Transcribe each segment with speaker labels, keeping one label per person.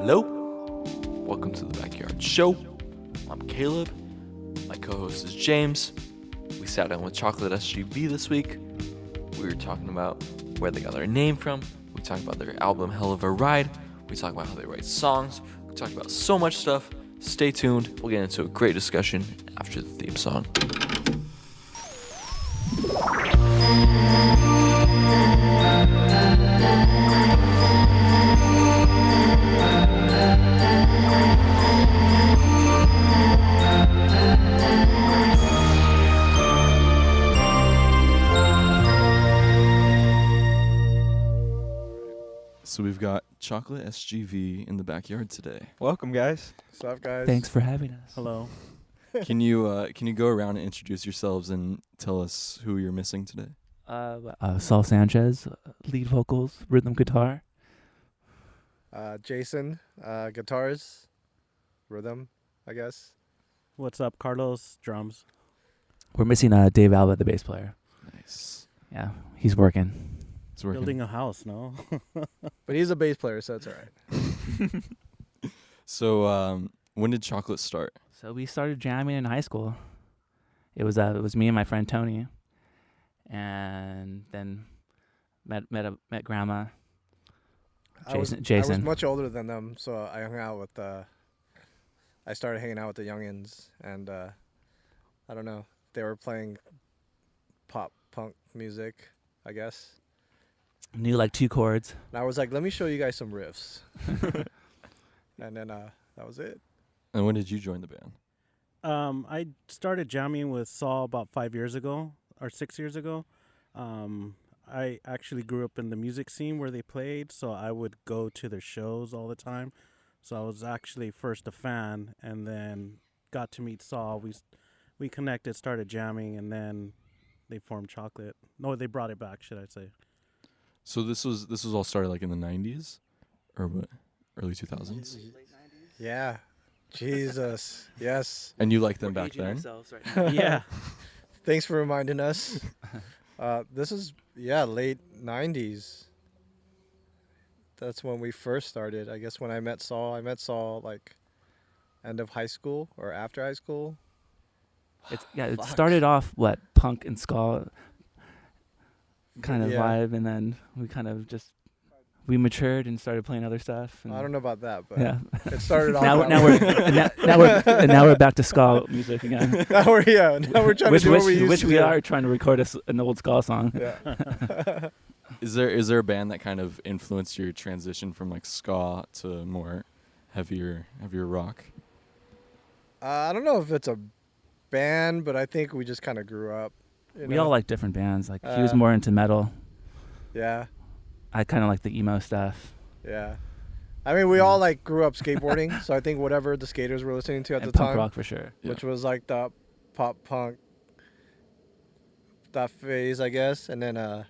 Speaker 1: Hello, welcome to the Backyard Show. I'm Caleb, my co-host is James. We sat down with Chocolate SGV this week. We were talking about where they got their name from. We talked about their album Hell of a Ride. We talked about how they write songs. We talked about so much stuff. Stay tuned. We'll get into a great discussion after the theme song. So we've got Chocolate SGV in the backyard today.
Speaker 2: Welcome, guys.
Speaker 3: What's up, guys?
Speaker 4: Thanks for having us.
Speaker 2: Hello.
Speaker 1: Can you go around and introduce yourselves and tell us who you're missing today?
Speaker 4: Saul Sanchez, lead vocals, rhythm guitar.
Speaker 3: Jason, guitars, rhythm, I guess.
Speaker 2: What's up, Carlos? Drums.
Speaker 4: We're missing Dave Alba, the bass player.
Speaker 1: Nice.
Speaker 4: Yeah, he's working.
Speaker 1: It's working.
Speaker 2: Building a house, no?
Speaker 3: But he's a bass player, so it's all right.
Speaker 1: So when did Chocolate start?
Speaker 4: So we started jamming in high school. It was me and my friend Tony, and then met Grandma. Jason.
Speaker 3: I was much older than them, so I hung out with. I started hanging out with the youngins, and I don't know. They were playing pop punk music, I guess.
Speaker 4: Knew like 2 chords.
Speaker 3: And I was like, "Let me show you guys some riffs," and then that was it.
Speaker 1: And when did you join the band?
Speaker 2: I started jamming with Saul about 5 years ago, or 6 years ago. I actually grew up in the music scene where they played, so I would go to their shows all the time. So I was actually first a fan, and then got to meet Saul. We connected, started jamming, and then they formed Chocolate. No, they brought it back, should I say.
Speaker 1: So this was all started like in the 90s or what? Early 2000s?
Speaker 3: Yeah, Jesus, yes.
Speaker 1: And you liked them back then?
Speaker 4: Right
Speaker 2: Yeah.
Speaker 3: Thanks for reminding us. This is late 90s. That's when we first started. I guess when I met Saul like end of high school or after high school.
Speaker 4: It started off punk and ska kind of vibe, and then we matured and started playing other stuff. And
Speaker 3: I don't know about that, but
Speaker 4: yeah.
Speaker 3: it started off.
Speaker 4: now we're back to ska music again.
Speaker 3: now we're trying to do what we used to
Speaker 4: we
Speaker 3: do.
Speaker 4: are trying to record an old ska song.
Speaker 3: Yeah.
Speaker 1: Is there a band that kind of influenced your transition from like ska to more heavier rock?
Speaker 3: I don't know if it's a band, but I think we just kind of grew up.
Speaker 4: We all like different bands. Like he was more into metal.
Speaker 3: Yeah.
Speaker 4: I kind of like the emo stuff.
Speaker 3: Yeah. I mean, we all like grew up skateboarding, so I think whatever the skaters were listening to at
Speaker 4: And
Speaker 3: the
Speaker 4: punk
Speaker 3: time,
Speaker 4: rock for sure.
Speaker 3: which was like the pop punk that phase, I guess, and then I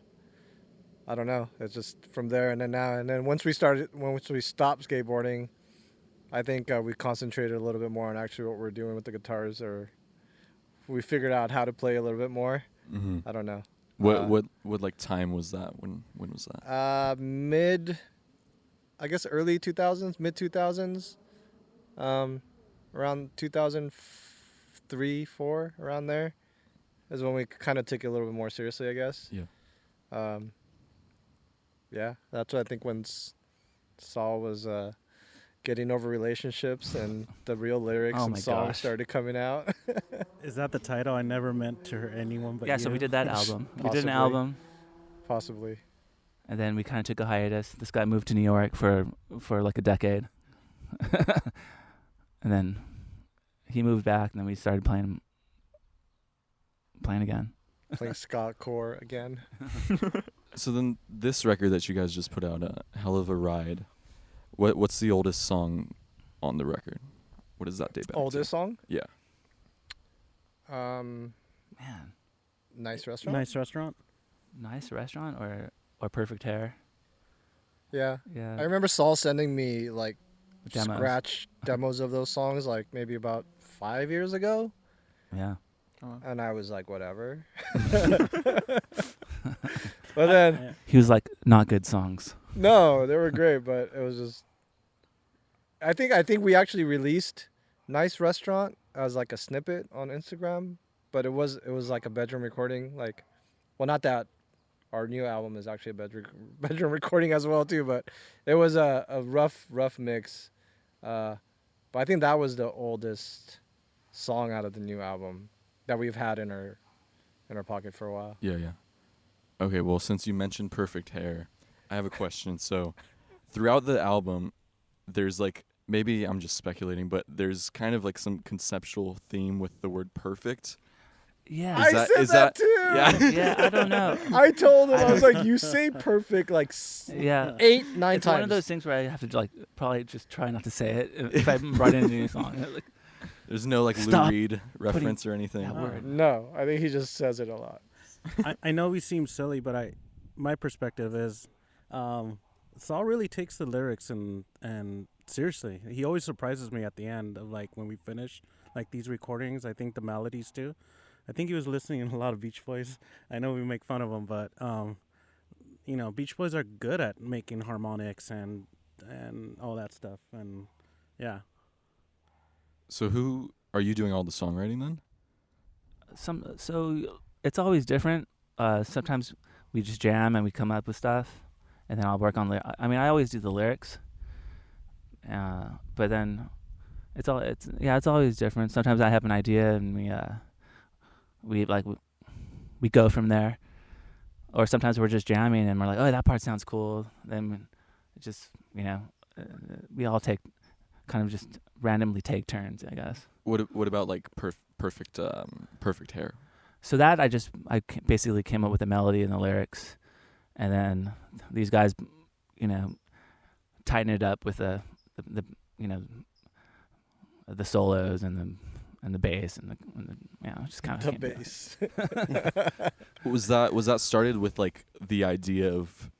Speaker 3: don't know. It's just from there and then now, and then once we stopped skateboarding, I think we concentrated a little bit more on actually what we're doing with the guitars, or we figured out how to play a little bit more.
Speaker 1: Mm-hmm.
Speaker 3: I don't know.
Speaker 1: What like time was that? When was that?
Speaker 3: Early 2000s, mid 2000s, around 2003, 4, around there is when we kind of took it a little bit more seriously, I guess.
Speaker 1: Yeah.
Speaker 3: Yeah, that's what I think when Saul was getting over relationships and the real lyrics and songs started coming out.
Speaker 2: Is that the title? I never meant to hurt anyone but you.
Speaker 4: So we did that album. We did an
Speaker 3: Possibly.
Speaker 4: album.
Speaker 3: Possibly.
Speaker 4: And then we kind of took a hiatus. This guy moved to New York for like a decade. And then he moved back, and then we started playing again.
Speaker 3: Playing ska core again.
Speaker 1: So then this record that you guys just put out, Hell of a Ride, what's the oldest song on the record? What does that date back to?
Speaker 3: Oldest song?
Speaker 1: Yeah.
Speaker 4: Man,
Speaker 3: Nice Restaurant?
Speaker 2: Nice restaurant?
Speaker 4: Nice Restaurant or Perfect Hair?
Speaker 3: Yeah.
Speaker 4: Yeah.
Speaker 3: I remember Saul sending me like
Speaker 4: Demos.
Speaker 3: scratch demos of those songs like maybe about 5 years ago.
Speaker 4: Yeah.
Speaker 3: And I was like, whatever. But then,
Speaker 4: He was like, not good songs.
Speaker 3: no, they were great, but it was just, I think we actually released Nice Restaurant as like a snippet on Instagram, but it was like a bedroom recording. Like, well, not that our new album is actually a bedroom recording as well too, but it was a rough mix. But I think that was the oldest song out of the new album that we've had in our pocket for a while.
Speaker 5: Yeah, yeah. Okay, well, since you mentioned Perfect Hair, I have a question. So, throughout the album, there's like, maybe I'm just speculating, but there's kind of like some conceptual theme with the word perfect.
Speaker 4: Yeah.
Speaker 3: I said that too.
Speaker 5: Yeah.
Speaker 4: Yeah, I don't know.
Speaker 3: I told him, I was like, you say perfect like
Speaker 4: Yeah.
Speaker 3: 8, 9
Speaker 4: It's
Speaker 3: times.
Speaker 4: one of those things where I have to like probably just try not to say it if I'm writing a new song. Like,
Speaker 5: There's no like
Speaker 4: Stop
Speaker 5: Lou Reed reference or anything.
Speaker 4: that word.
Speaker 3: No, I think he just says it a lot.
Speaker 2: I know we seem silly, but my perspective is, Saul really takes the lyrics and seriously, he always surprises me at the end of like when we finish like these recordings. I think the melodies too. I think he was listening to a lot of Beach Boys. I know we make fun of them, but Beach Boys are good at making harmonics and all that stuff. And yeah,
Speaker 5: So who are you doing all the songwriting then?
Speaker 4: So it's always different. Sometimes we just jam and we come up with stuff, and then I'll work on. I mean, I always do the lyrics. But then it's always different. Sometimes I have an idea and we go from there, or sometimes we're just jamming and we're like, oh, that part sounds cool. Then it just we all kind of just randomly take turns, I guess.
Speaker 5: What about like perfect hair?
Speaker 4: So that I basically came up with the melody and the lyrics, and then these guys, tighten it up with the solos and the bass and the just kind of
Speaker 3: The bass.
Speaker 5: Was that started with like the idea of,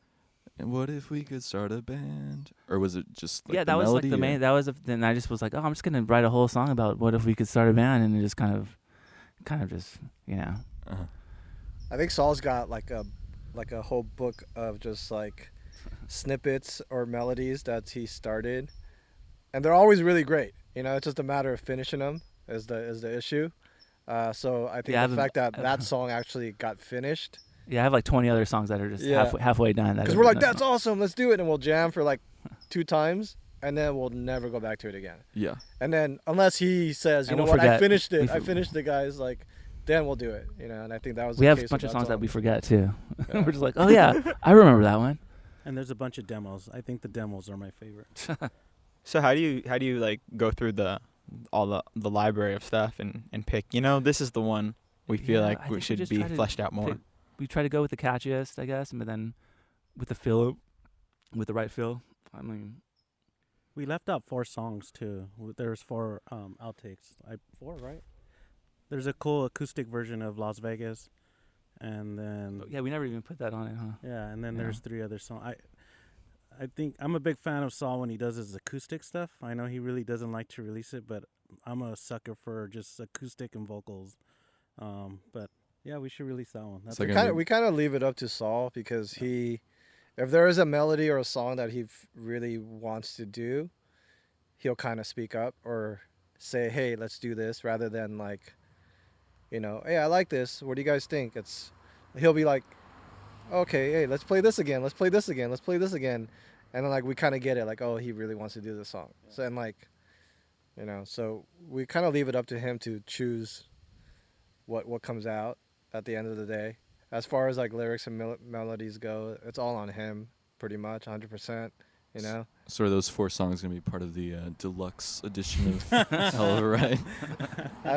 Speaker 5: and what if we could start a band, or was it just like
Speaker 4: that was like the main. That was then I just was like, oh, I'm just gonna write a whole song about what if we could start a band, and it just kind of just
Speaker 5: Uh-huh.
Speaker 3: I think Saul's got like a whole book of just like snippets or melodies that he started, and they're always really great. It's just a matter of finishing them is the issue. So I think the fact that song actually got finished.
Speaker 4: Yeah, I have like 20 other songs that are just halfway done.
Speaker 3: Because we're like, that's awesome, let's do it, and we'll jam for like 2 times, and then we'll never go back to it again.
Speaker 5: Yeah.
Speaker 3: And then unless he says,
Speaker 4: And
Speaker 3: you know
Speaker 4: we'll
Speaker 3: what, I
Speaker 4: forget.
Speaker 3: finished it. I finished it, guys. Like, then we'll do it. And I think that was.
Speaker 4: We
Speaker 3: the
Speaker 4: have
Speaker 3: case
Speaker 4: a bunch
Speaker 3: with
Speaker 4: of songs that
Speaker 3: song.
Speaker 4: we forget too.
Speaker 3: Yeah.
Speaker 4: We're just like, oh yeah, I remember that one.
Speaker 2: and there's a bunch of demos. I think the demos are my favorite.
Speaker 6: So how do you like go through all the library of stuff and pick, this is the one we feel
Speaker 4: I
Speaker 6: like
Speaker 4: think
Speaker 6: we
Speaker 4: we
Speaker 6: should
Speaker 4: just
Speaker 6: be
Speaker 4: try to
Speaker 6: fleshed out more?
Speaker 4: We try to go with the catchiest, I guess, but then with with the right feel. I mean,
Speaker 2: We left out 4 songs too. There's 4 outtakes. 4, right? There's a cool acoustic version of Las Vegas, and then
Speaker 4: yeah, we never even put that on it, huh?
Speaker 2: yeah, and then
Speaker 4: Yeah.
Speaker 2: there's 3 other songs. I think I'm a big fan of Saul when he does his acoustic stuff. I know he really doesn't like to release it, but I'm a sucker for just acoustic and vocals. But yeah, we should release that one. That's
Speaker 5: like
Speaker 3: We kind of leave it up to Saul because if there is a melody or a song that he really wants to do, he'll kind of speak up or say, hey, let's do this, rather than like, hey, I like this. What do you guys think? He'll be like, okay, hey, let's play this again. Let's play this again. Let's play this again. And then like we kind of get it, like, oh, he really wants to do this song. So and like, so we kind of leave it up to him to choose what comes out at the end of the day. As far as like lyrics and melodies go, it's all on him, pretty much, 100%.
Speaker 5: So are those 4 songs gonna be part of the deluxe edition of Hell of a Ride?
Speaker 3: I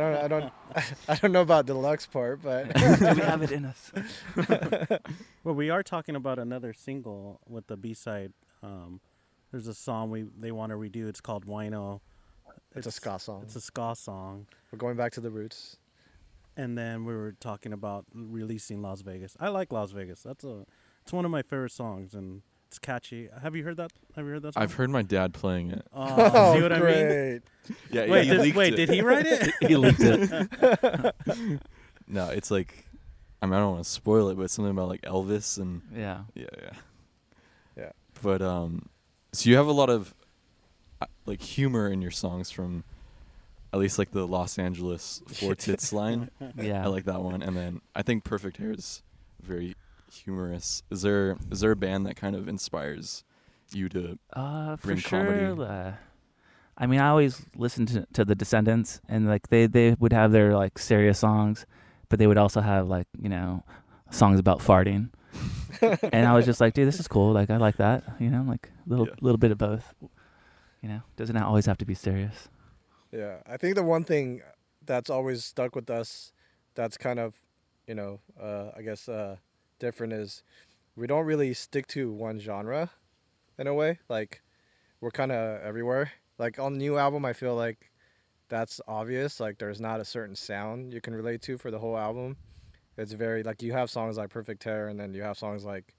Speaker 3: don't know about the deluxe part, but
Speaker 4: Do we have it in us?
Speaker 2: Well, we are talking about another single with the B-side. There's a song they want to redo. It's called Wino.
Speaker 3: it's a ska song.
Speaker 2: It's a ska song.
Speaker 3: We're going back to the roots.
Speaker 2: And then we were talking about releasing Las Vegas. I like Las Vegas. It's one of my favorite songs, and it's catchy. Have you heard that? Song?
Speaker 5: I've heard my dad playing it.
Speaker 2: Oh, see what I mean?
Speaker 3: great.
Speaker 5: Yeah,
Speaker 2: Wait,
Speaker 5: he leaked it.
Speaker 2: did he write it?
Speaker 4: He leaked it.
Speaker 5: No, it's like, I don't want to spoil it, but it's something about like Elvis and
Speaker 4: Yeah.
Speaker 5: yeah.
Speaker 3: Yeah.
Speaker 5: But so you have a lot of like humor in your songs from at least like the Los Angeles Four Tits line.
Speaker 4: Yeah.
Speaker 5: I like that one. And then I think Perfect Hair is very humorous. Is there a band that kind of inspires you to
Speaker 4: For
Speaker 5: bring
Speaker 4: sure.
Speaker 5: comedy?
Speaker 4: I mean, I always listened to the Descendants, and like they would have their like serious songs, but they would also have like songs about farting. And I was just like, dude, this is cool. Like I like that. Like little bit of both. Doesn't always have to be serious.
Speaker 3: Yeah, I think the one thing that's always stuck with us, that's kind of, I guess different is, we don't really stick to one genre, in a way. Like, we're kind of everywhere. Like on the new album, I feel like that's obvious. Like there's not a certain sound you can relate to for the whole album. It's very like you have songs like Perfect Hair, and then you have songs like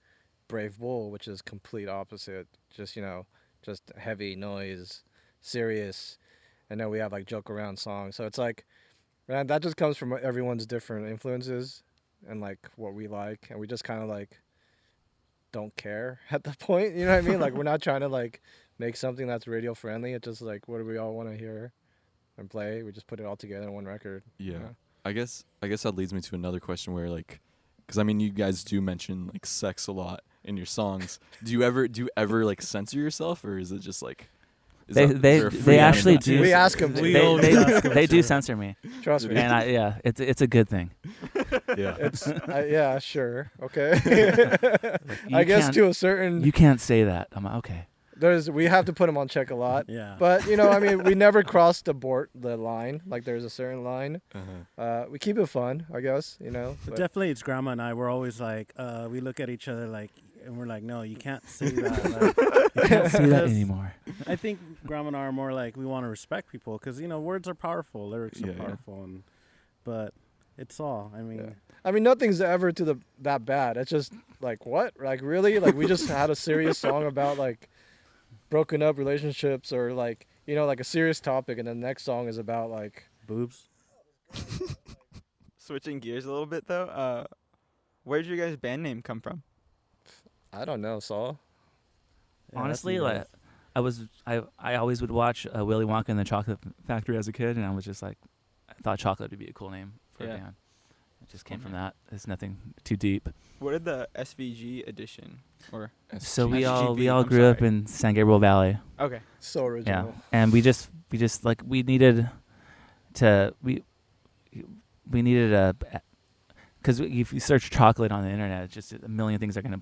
Speaker 3: Brave Bull, which is complete opposite. Just just heavy noise, serious. And then we have like joke around songs. So it's like, man, that just comes from everyone's different influences and like what we like, and we just kind of like don't care at the point. You know what I mean? Like we're not trying to like make something that's radio friendly. It's just like what do we all want to hear and play? We just put it all together in one record.
Speaker 5: Yeah.
Speaker 3: You know?
Speaker 5: I guess that leads me to another question where like, because I mean you guys do mention like sex a lot in your songs. Do you ever like censor yourself, or is it just like
Speaker 4: They actually do.
Speaker 3: We ask them.
Speaker 4: They do censor me,
Speaker 3: Trust me.
Speaker 4: and it's a good thing.
Speaker 5: Yeah.
Speaker 3: It's yeah, sure, okay. I guess to a certain.
Speaker 4: You can't say that. I'm like, okay.
Speaker 3: We have to put them on check a lot.
Speaker 2: Yeah.
Speaker 3: But I mean, we never crossed the line. Like there's a certain line. We keep it fun, I guess.
Speaker 2: But
Speaker 3: But
Speaker 2: definitely, it's Grandma and I. We're always like, we look at each other like, and we're like, no, you can't say that. Like,
Speaker 4: You can't say that anymore.
Speaker 2: I think Grandma and I are more like we want to respect people because words are powerful, lyrics are
Speaker 5: Yeah, yeah.
Speaker 2: powerful, but it's all. I mean,
Speaker 3: yeah. I mean, nothing's ever to that bad. It's just like what? Like really? Like we just had a serious song about like broken up relationships, or like like a serious topic, and the next song is about like
Speaker 2: boobs.
Speaker 6: Switching gears a little bit though, where did your guys' band name come from?
Speaker 3: I don't know, Saul.
Speaker 2: Yeah,
Speaker 4: Honestly,
Speaker 2: that's
Speaker 4: like I always would watch Willy Wonka and the Chocolate Factory as a kid, and I was just like, I thought chocolate would be a cool name for a band. It just came from that. It's nothing too deep.
Speaker 6: What did the SVG edition or?
Speaker 4: So we
Speaker 6: SGV,
Speaker 4: all
Speaker 6: I'm
Speaker 4: grew up
Speaker 6: sorry.
Speaker 4: in San Gabriel Valley.
Speaker 6: Okay.
Speaker 3: So original.
Speaker 4: Yeah, and we just like we needed a because if you search chocolate on the internet, it's just a million things are gonna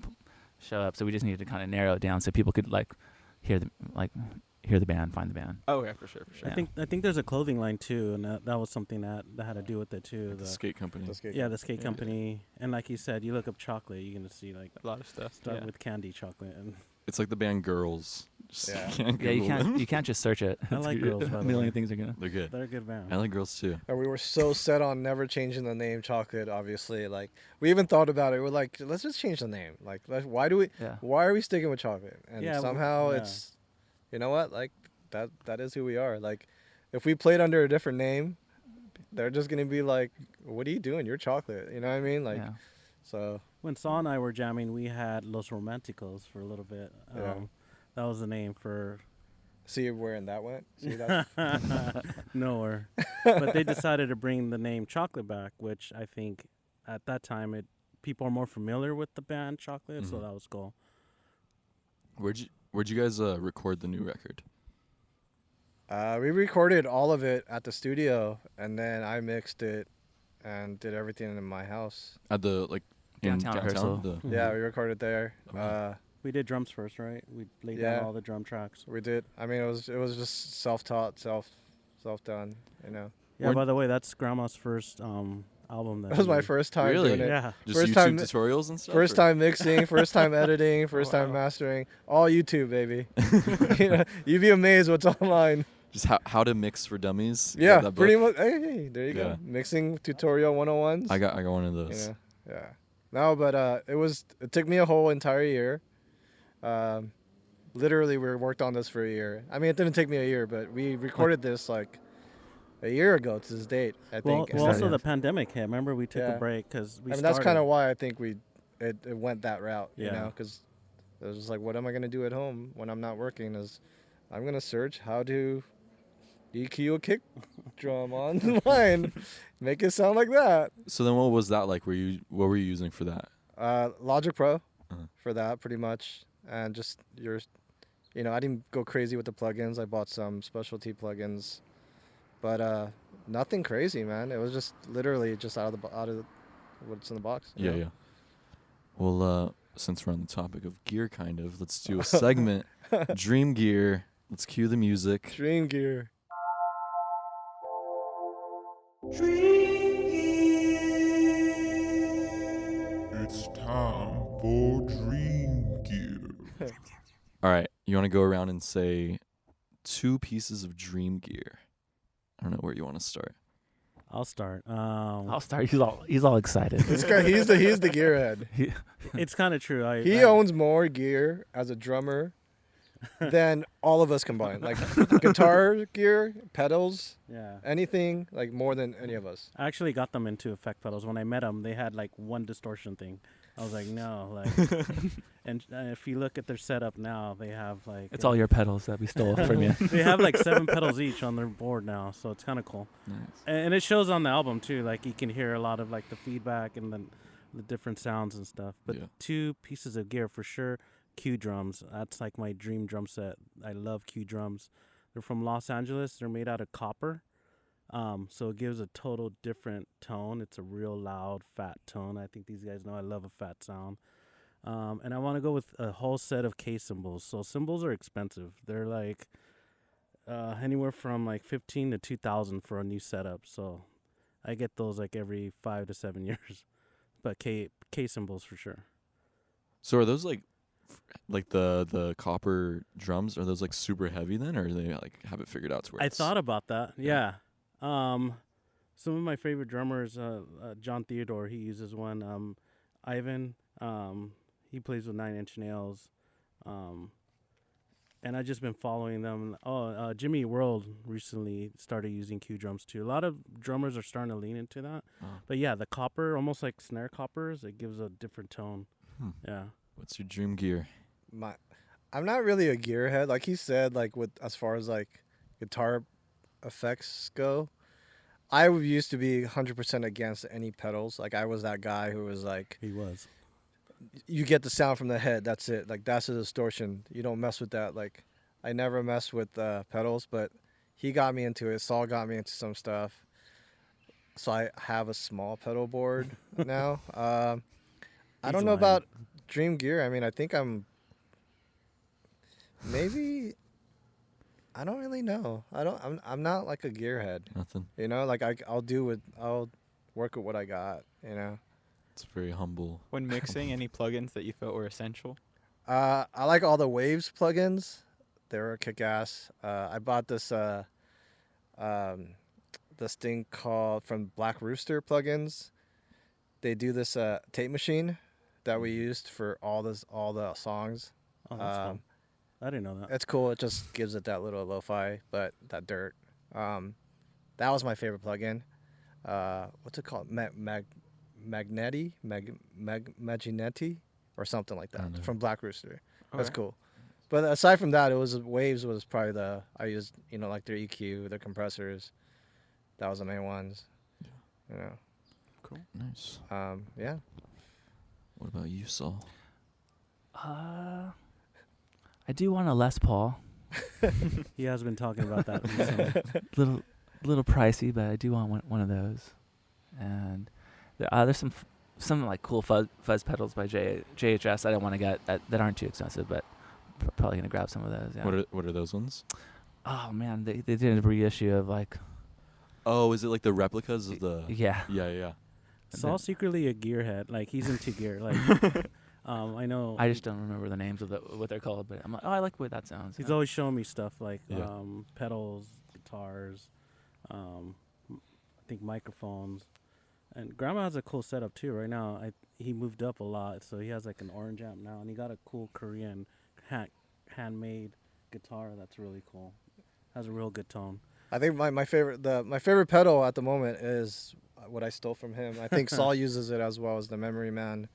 Speaker 4: show up. So we just needed to kind of narrow it down so people could like hear the band, find the band.
Speaker 6: Oh yeah, for sure.
Speaker 4: Yeah.
Speaker 2: I think there's a clothing line too, and that was something that had to do with it too.
Speaker 5: The skate company.
Speaker 3: The skate
Speaker 2: The skate company, and like you said, you look up chocolate, you're gonna see like
Speaker 6: A lot of stuff.
Speaker 2: start with candy chocolate, and
Speaker 5: It's like the band Girls. Just
Speaker 3: Yeah.
Speaker 4: Yeah, you can't just search it.
Speaker 2: I like Girls, by
Speaker 4: A
Speaker 2: the
Speaker 4: million
Speaker 2: way.
Speaker 4: things are gonna.
Speaker 5: They're good.
Speaker 2: they're a good band.
Speaker 5: I like Girls too.
Speaker 3: And we were so set on never changing the name Chocolate, obviously. Like, we even thought about it. We're like, let's just change the name. Like, why are we sticking with Chocolate? And
Speaker 2: Yeah,
Speaker 3: somehow
Speaker 2: yeah.
Speaker 3: it's, you know what? Like, that is who we are. Like, if we played under a different name, they're just going to be like, what are you doing? You're Chocolate. You know what I mean? Like,
Speaker 4: Yeah.
Speaker 3: so.
Speaker 2: When Saul and I were jamming, we had Los Romanticos for a little bit.
Speaker 3: Yeah.
Speaker 2: That was the name for
Speaker 3: See where that went? See that?
Speaker 2: nowhere. But they decided to bring the name Chocolate back, which I think at that time people are more familiar with the band Chocolate, so
Speaker 5: Mhm.
Speaker 2: that was cool.
Speaker 5: Where'd you guys record the new record?
Speaker 3: We recorded all of it at the studio, and then I mixed it and did everything in my house.
Speaker 5: At the in
Speaker 4: Downtown rehearsal.
Speaker 5: The-
Speaker 3: Yeah, we recorded there.
Speaker 5: Okay.
Speaker 2: We did drums first, right? We laid
Speaker 3: Yeah.
Speaker 2: down all the drum tracks.
Speaker 3: We did. I mean, it was just self-taught, self-done.
Speaker 2: Yeah,
Speaker 5: Where'd-
Speaker 2: by the way, that's Grandma's first album.
Speaker 3: That was my first time
Speaker 5: Really?
Speaker 3: doing it.
Speaker 2: Yeah.
Speaker 5: Just
Speaker 3: First
Speaker 5: YouTube
Speaker 3: time-
Speaker 5: tutorials and stuff.
Speaker 3: First
Speaker 5: or-
Speaker 3: time mixing, first time editing, first time
Speaker 2: Wow.
Speaker 3: mastering. All YouTube, baby. You'd be amazed what's online.
Speaker 5: Just how to mix for dummies. You
Speaker 3: Yeah,
Speaker 5: got that
Speaker 3: pretty
Speaker 5: book?
Speaker 3: much. Hey, there you
Speaker 5: Yeah.
Speaker 3: go. Mixing tutorial 101s.
Speaker 5: I got one of those.
Speaker 3: Yeah. No, but it took me a whole entire year. Literally, we worked on this for a year. I mean, it didn't take me a year, but we recorded this like a year ago to this date, I
Speaker 2: Well,
Speaker 3: think.
Speaker 2: well
Speaker 3: And
Speaker 2: also
Speaker 3: then-
Speaker 2: the pandemic hit. Remember, we took
Speaker 3: Yeah.
Speaker 2: a break because we
Speaker 3: I mean,
Speaker 2: started.
Speaker 3: that's kind of why I think it went that route, you
Speaker 2: Yeah.
Speaker 3: know, because it was just like, what am I going to do at home when I'm not working? Is I'm gonna search how to EQ a kick drum online, make it sound like that.
Speaker 5: So then, what was that like? What were you using for that?
Speaker 3: Logic Pro
Speaker 5: Uh-huh.
Speaker 3: for that pretty much, and just I didn't go crazy with the plugins. I bought some specialty plugins, but nothing crazy, man. It was just literally just out of what's in the box. you
Speaker 5: Yeah,
Speaker 3: know?
Speaker 5: yeah. Well, since we're on the topic of gear, kind of, let's do a segment. Dream gear. Let's cue the music.
Speaker 3: Dream gear.
Speaker 7: It's time for Dream Gear.
Speaker 5: All right, you want to go around and say 2 pieces of dream gear. I don't know where you want to start.
Speaker 2: I'll start.
Speaker 4: I'll start. He's all excited.
Speaker 3: This guy, he's the gearhead.
Speaker 2: It's kind of true.
Speaker 3: He owns more gear as a drummer than all of us combined. Like guitar gear, pedals,
Speaker 2: Yeah.
Speaker 3: anything, like more than any of us.
Speaker 2: I actually got them into effect pedals. When I met them, they had like one distortion thing. I was like, no, like, and if you look at their setup now, they have like
Speaker 4: It's all your pedals that we stole from you.
Speaker 2: they have like 7 pedals each on their board now, so it's kind of cool.
Speaker 5: Nice.
Speaker 2: And it shows on the album too. Like you can hear a lot of like the feedback and the different sounds and stuff. But
Speaker 5: Yeah.
Speaker 2: 2 pieces of gear for sure. Q drums. That's like my dream drum set. I love Q drums. They're from Los Angeles. They're made out of copper. So it gives a total different tone. It's a real loud, fat tone. I think these guys know I love a fat sound. And I want to go with a whole set of K cymbals. So cymbals are expensive. They're like anywhere from like 15 to 2,000 for a new setup. So I get those like every 5 to 7 years. But K cymbals for sure.
Speaker 5: So are those like the copper drums? Are those like super heavy then, or they like have it figured out to where
Speaker 2: I
Speaker 5: it's-
Speaker 2: thought about that. Yeah. Some of my favorite drummers, John Theodore, he uses one. Ivan, he plays with 9 Inch Nails. And I've just been following them. Jimmy World recently started using Q drums too. A lot of drummers are starting to lean into that.
Speaker 5: Oh.
Speaker 2: But yeah, the copper, almost like snare coppers, it gives a different tone.
Speaker 5: Hmm.
Speaker 2: Yeah.
Speaker 5: What's your dream gear?
Speaker 3: I'm not really a gearhead, like he said. Like with as far as like guitar effects go, I used to be 100% against any pedals. Like I was that guy who was like,
Speaker 2: He was.
Speaker 3: you get the sound from the head. That's it. Like that's a distortion. You don't mess with that. Like I never messed with pedals, but he got me into it. Saul got me into some stuff. So I have a small pedal board now. I
Speaker 2: He's
Speaker 3: don't know
Speaker 2: lying.
Speaker 3: about dream gear. I mean, I think I'm maybe. I don't really know. I'm not like a gearhead.
Speaker 5: Nothing.
Speaker 3: You know, like I'll work with what I got. You know.
Speaker 5: It's very humble.
Speaker 6: When mixing, any plugins that you felt were essential?
Speaker 3: I like all the Waves plugins. They're kick-ass. I bought this this thing called from Black Rooster plugins. They do this tape machine that we used for all the songs.
Speaker 2: Oh, that's fun. I didn't know that.
Speaker 3: It's cool. It just gives it that little lo-fi, but that dirt. That was my favorite plugin. What's it called? Magnetti or something like
Speaker 5: I don't know.
Speaker 3: that from Black Rooster. That's
Speaker 6: Okay.
Speaker 3: cool. But aside from that, it was Waves was probably I used like their EQ, their compressors. That was the main ones. You know.
Speaker 5: Nice.
Speaker 3: Yeah.
Speaker 5: What about you, Saul?
Speaker 4: I do want a Les Paul.
Speaker 2: He has been talking about that recently.
Speaker 4: Little pricey, but I do want one of those. And there's some like cool fuzz pedals by JHS I don't want to get that aren't too expensive, but probably gonna grab some of those. Yeah.
Speaker 5: What are those ones?
Speaker 4: Oh man, they did a reissue of like
Speaker 5: Oh, is it like the replicas of the?
Speaker 4: yeah.
Speaker 5: Yeah.
Speaker 2: Saul's secretly a gearhead. Like he's into gear. Like I know.
Speaker 4: I just don't remember the names of what they're called, but I'm like, oh, I like the way that sounds.
Speaker 2: He's
Speaker 4: yeah.
Speaker 2: always showing me stuff like
Speaker 5: Yeah.
Speaker 2: pedals, guitars, I think microphones. And Grandma has a cool setup too. Right now, he moved up a lot, so he has like an orange amp now, and he got a cool Korean handmade guitar that's really cool. Has a real good tone.
Speaker 3: I think my favorite pedal at the moment is what I stole from him. I think Saul uses it as well as the Memory Man.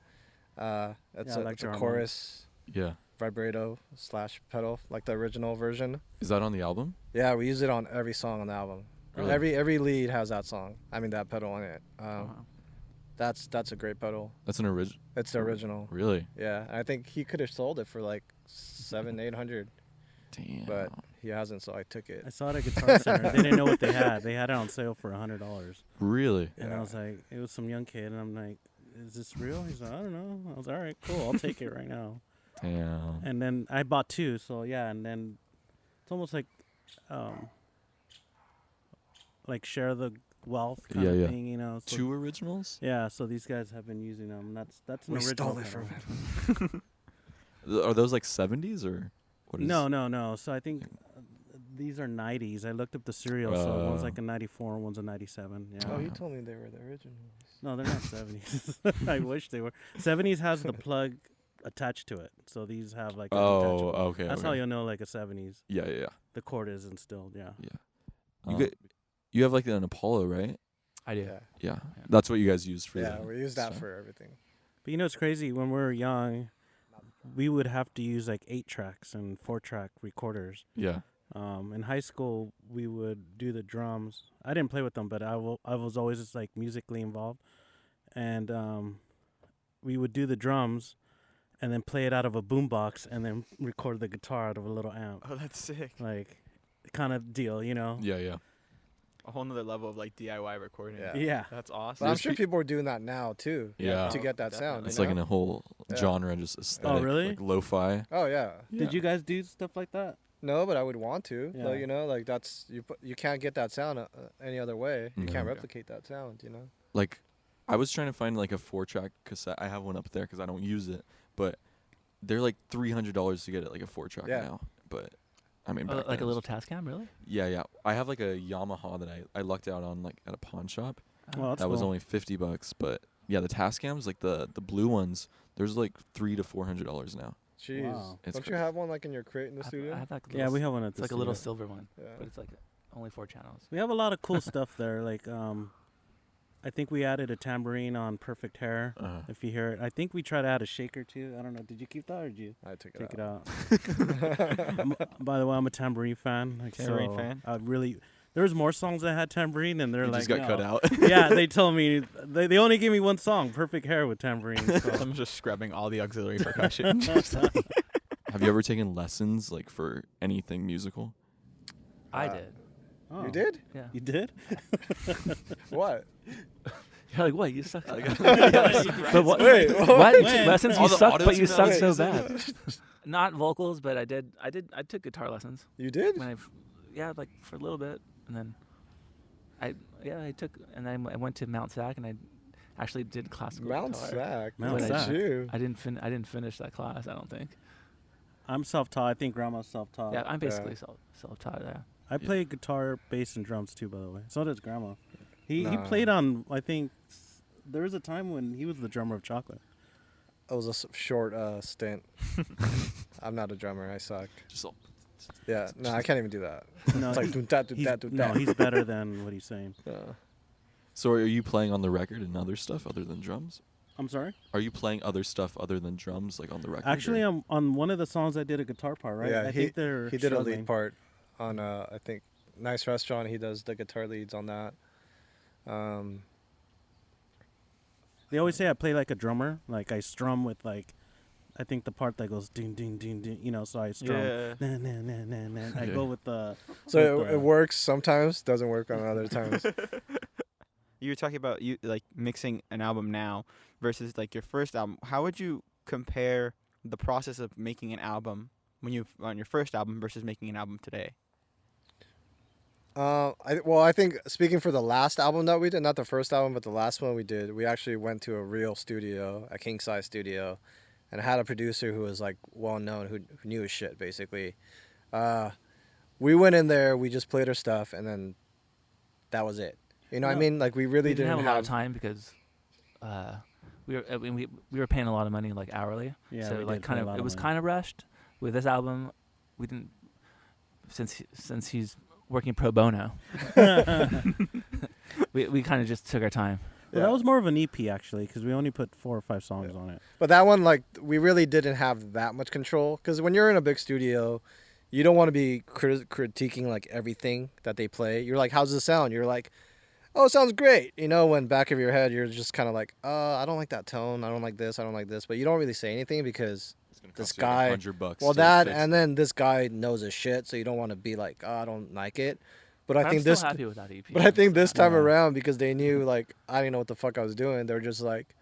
Speaker 2: I like
Speaker 3: It's a
Speaker 2: your
Speaker 3: chorus.
Speaker 5: Yeah.
Speaker 3: vibrato / pedal, like the original version.
Speaker 5: Is that on the album?
Speaker 3: Yeah, we use it on every song on the album.
Speaker 5: Really?
Speaker 3: Every lead has that song. I mean that pedal on it.
Speaker 4: Wow.
Speaker 3: That's a great pedal.
Speaker 5: That's an original.
Speaker 3: It's the original.
Speaker 5: Really?
Speaker 3: Yeah, I think he could have sold it for like 700-800,
Speaker 5: Damn.
Speaker 3: but he hasn't, so I took it.
Speaker 2: I saw it at Guitar Center. They didn't know what they had. They had it on sale for $100.
Speaker 5: Really?
Speaker 2: And I was like, it was some young kid, and I'm like, is this real? He's like, I don't know. I was all right, cool. I'll take it right now.
Speaker 5: Damn.
Speaker 2: And then I bought 2, so yeah. And then it's almost like share the wealth kind
Speaker 5: Yeah,
Speaker 2: of
Speaker 5: yeah.
Speaker 2: thing, you know. So
Speaker 5: 2 originals?
Speaker 2: yeah, so these guys have been using them. That's an
Speaker 3: We
Speaker 2: original.
Speaker 3: stole it from
Speaker 2: pedal.
Speaker 3: him.
Speaker 5: Are those like 70s or what is?
Speaker 2: No. So I think these are 90s. I looked up the serial, so one's
Speaker 5: Oh.
Speaker 2: like a 94, one's a 97. Yeah.
Speaker 3: Oh, he told me they were the originals.
Speaker 2: No, they're not 70s. I wish they were. 70s has the plug attached to it, so these have like. A
Speaker 5: Oh,
Speaker 2: detachable.
Speaker 5: okay.
Speaker 2: That's
Speaker 5: okay.
Speaker 2: how you'll know like a 70s.
Speaker 5: Yeah, yeah, yeah.
Speaker 2: The cord is instilled. Yeah.
Speaker 5: You you have like an Apollo, right?
Speaker 4: I do.
Speaker 3: Yeah,
Speaker 5: Yeah. That's what you guys use for
Speaker 3: yeah,
Speaker 5: that.
Speaker 3: we use that
Speaker 5: So-
Speaker 3: for everything.
Speaker 2: But you know, it's crazy. When we were young, we would have to use like 8-tracks and 4-track recorders.
Speaker 5: Yeah.
Speaker 2: In high school, we would do the drums. I didn't play with them, but I was always just like musically involved, and we would do the drums, and then play it out of a boombox, and then record the guitar out of a little amp,
Speaker 6: Oh, that's sick.
Speaker 2: like kind of deal, you know?
Speaker 5: Yeah, yeah.
Speaker 6: A whole nother level of like DIY recording.
Speaker 3: Yeah.
Speaker 2: Yeah.
Speaker 6: That's
Speaker 3: But
Speaker 6: awesome.
Speaker 3: I'm sure people are doing that now too.
Speaker 5: Yeah.
Speaker 3: To get that sound.
Speaker 5: It's
Speaker 3: you
Speaker 5: like in
Speaker 3: know?
Speaker 5: a whole
Speaker 3: Yeah.
Speaker 5: genre, just aesthetic.
Speaker 2: really?
Speaker 5: Like lo-fi.
Speaker 3: Oh yeah.
Speaker 2: Did you guys do stuff like that?
Speaker 3: No, but I would want to.
Speaker 2: Yeah.
Speaker 3: Like, you know, like that's you can't get that sound any other way. You
Speaker 5: No.
Speaker 3: can't
Speaker 5: Yeah.
Speaker 3: replicate that sound. You know.
Speaker 5: Like, I was trying to find like a 4-track cassette. I have one up there because I don't use it, but they're like $300 to get it, like a 4-track
Speaker 3: Yeah.
Speaker 5: now. But I mean,
Speaker 4: Oh,
Speaker 5: back
Speaker 4: like
Speaker 5: then
Speaker 4: a
Speaker 5: it
Speaker 4: little
Speaker 5: was-
Speaker 4: Tascam, really?
Speaker 5: Yeah, yeah. I have like a Yamaha that I lucked out on like at a pawn shop.
Speaker 2: Well, that's
Speaker 5: That was
Speaker 2: cool.
Speaker 5: only $50, but yeah, the Tascams, like the blue ones, there's like $300 to $400 now.
Speaker 3: Jeez.
Speaker 2: Wow.
Speaker 5: It's
Speaker 3: Don't you
Speaker 5: crazy.
Speaker 3: have one like in your crate in the studio?
Speaker 4: I have like a
Speaker 2: Yeah,
Speaker 4: little
Speaker 2: we have one at
Speaker 4: It's
Speaker 2: the
Speaker 4: like a little
Speaker 2: studio.
Speaker 4: silver one,
Speaker 3: Yeah.
Speaker 4: but it's like only 4 channels.
Speaker 2: We have a lot of cool stuff there. Like, I think we added a tambourine on Perfect Hair.
Speaker 5: Uh-huh.
Speaker 2: If you hear it, I think we tried to add a shaker too. I don't know. Did you keep that or did you
Speaker 3: I took it
Speaker 2: take it
Speaker 3: out.
Speaker 2: out? By the way, I'm a tambourine fan. Like,
Speaker 6: Tambourine
Speaker 2: so
Speaker 6: fan?
Speaker 2: I really. There was more songs that had tambourine, and they're
Speaker 5: You
Speaker 2: like,
Speaker 5: just got cut
Speaker 2: no.
Speaker 5: out.
Speaker 2: Yeah, they told me they only gave me one song, Perfect Hair with tambourine. So.
Speaker 6: I'm just scrubbing all the auxiliary percussion.
Speaker 5: Have you ever taken lessons like for anything musical?
Speaker 4: I
Speaker 3: Uh,
Speaker 4: did.
Speaker 2: Oh,
Speaker 3: You did?
Speaker 4: Yeah.
Speaker 2: You did?
Speaker 3: What?
Speaker 4: You're like, what? You suck.
Speaker 5: Like-
Speaker 4: But what?
Speaker 3: Wait,
Speaker 4: What?
Speaker 2: When?
Speaker 4: Lessons?
Speaker 5: All
Speaker 4: You
Speaker 5: the
Speaker 4: suck, but you
Speaker 5: auto-tune
Speaker 4: suck so
Speaker 3: Wait,
Speaker 4: bad. Not vocals, but I took guitar lessons
Speaker 3: You did?
Speaker 4: when yeah, like for a little bit, and then I took, and then I went to Mount Sac, and I actually did classical
Speaker 3: Mount
Speaker 4: guitar.
Speaker 3: Sac.
Speaker 2: Mount
Speaker 3: Look at
Speaker 2: Sac.
Speaker 3: you.
Speaker 4: I didn't finish that class. I don't think.
Speaker 2: I'm self-taught. I think Grandma's self-taught.
Speaker 4: Yeah, I'm basically self-taught. Yeah.
Speaker 2: I play guitar, bass, and drums too. By the way, so does Grandma. He
Speaker 3: Nah.
Speaker 2: played on. I think there was a time when he was the drummer of Chocolate.
Speaker 3: It was a short stint. I'm not a drummer. I suck.
Speaker 5: Just all,
Speaker 3: Yeah. No, I can't even do that.
Speaker 2: No,
Speaker 3: It's like do that, do
Speaker 2: he's,
Speaker 3: that, do
Speaker 2: no,
Speaker 3: that.
Speaker 2: he's better than what he's saying.
Speaker 5: so are you playing on the record and other stuff other than drums?
Speaker 2: I'm sorry.
Speaker 5: Are you playing other stuff other than drums, like on the record?
Speaker 2: Actually,
Speaker 5: or-
Speaker 2: I'm on one of the songs. I did a guitar part, right?
Speaker 3: Yeah,
Speaker 2: I think they're
Speaker 3: he did a
Speaker 2: struggling.
Speaker 3: lead part on I think Nice Restaurant. He does the guitar leads on that.
Speaker 2: They always say I play like a drummer. Like I strum with like, I think the part that goes ding ding ding ding. You know, so I strum.
Speaker 6: Yeah.
Speaker 2: Nah, nah, nah, nah, nah. I
Speaker 5: Yeah.
Speaker 2: go with the.
Speaker 3: So
Speaker 2: with
Speaker 3: it works sometimes, doesn't work on other times.
Speaker 6: You were talking about you like mixing an album now versus like your first album. How would you compare the process of making an album when you on your first album versus making an album today?
Speaker 3: I think speaking for the last album that we did, not the first album, but the last one we did, we actually went to a real studio, a king size studio, and had a producer who was like well known, who knew his shit basically. We went in there, we just played our stuff, and then that was it. You know what I
Speaker 2: No.
Speaker 3: mean? Like we really
Speaker 4: We didn't have a lot
Speaker 3: have
Speaker 4: of time because we were paying a lot of money like hourly.
Speaker 2: Yeah,
Speaker 4: so
Speaker 2: we
Speaker 4: like
Speaker 2: did pay
Speaker 4: kind
Speaker 2: a
Speaker 4: of
Speaker 2: lot
Speaker 4: it
Speaker 2: of
Speaker 4: was
Speaker 2: money.
Speaker 4: kind of rushed. With this album, we didn't since he's working pro bono. we kind of just took our time.
Speaker 2: Well, that was more of an EP actually, because we only put 4 or 5 songs on it.
Speaker 3: But that one, like, we really didn't have that much control. Because when you're in a big studio, you don't want to be critiquing, like, everything that they play. You're like, how's this sound? You're like, oh, it sounds great. You know, when back of your head, you're just kind of like, I don't like that tone. I don't like this. I don't like this. But you don't really say anything because
Speaker 5: It's gonna
Speaker 3: this
Speaker 5: cost you like
Speaker 3: guy...
Speaker 5: $100
Speaker 3: Well,
Speaker 5: to
Speaker 3: that,
Speaker 5: fix
Speaker 3: and
Speaker 5: it.
Speaker 3: then this guy knows his shit, so you don't want to be like, I don't like it. But I
Speaker 4: I'm
Speaker 3: think
Speaker 4: still
Speaker 3: this...
Speaker 4: happy with that EP.
Speaker 3: But I think this time
Speaker 2: Yeah.
Speaker 3: around, because they knew, like, I didn't know what the fuck I was doing, they were just like,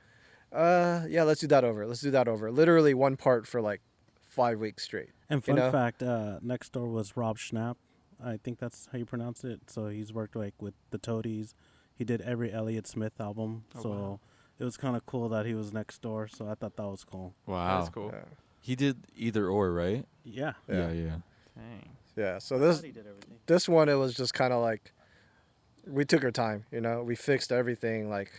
Speaker 3: yeah, let's do that over. Let's do that over. Literally one part for, like, 5 weeks straight.
Speaker 2: And fun
Speaker 3: know?
Speaker 2: fact, next door was Rob Schnapp. I think that's how you pronounce it. So he's worked like with the Toadies. He did every Elliott Smith album.
Speaker 6: Oh,
Speaker 2: So
Speaker 6: wow.
Speaker 2: it was kind of cool that he was next door. So I thought that was cool.
Speaker 5: Wow.
Speaker 6: That's cool.
Speaker 3: Yeah.
Speaker 5: He did either or, right?
Speaker 2: Yeah.
Speaker 3: Yeah.
Speaker 5: Yeah.
Speaker 6: Dang.
Speaker 3: Yeah, so this one, it was just kind of like, we took our time, you know? We fixed everything, like,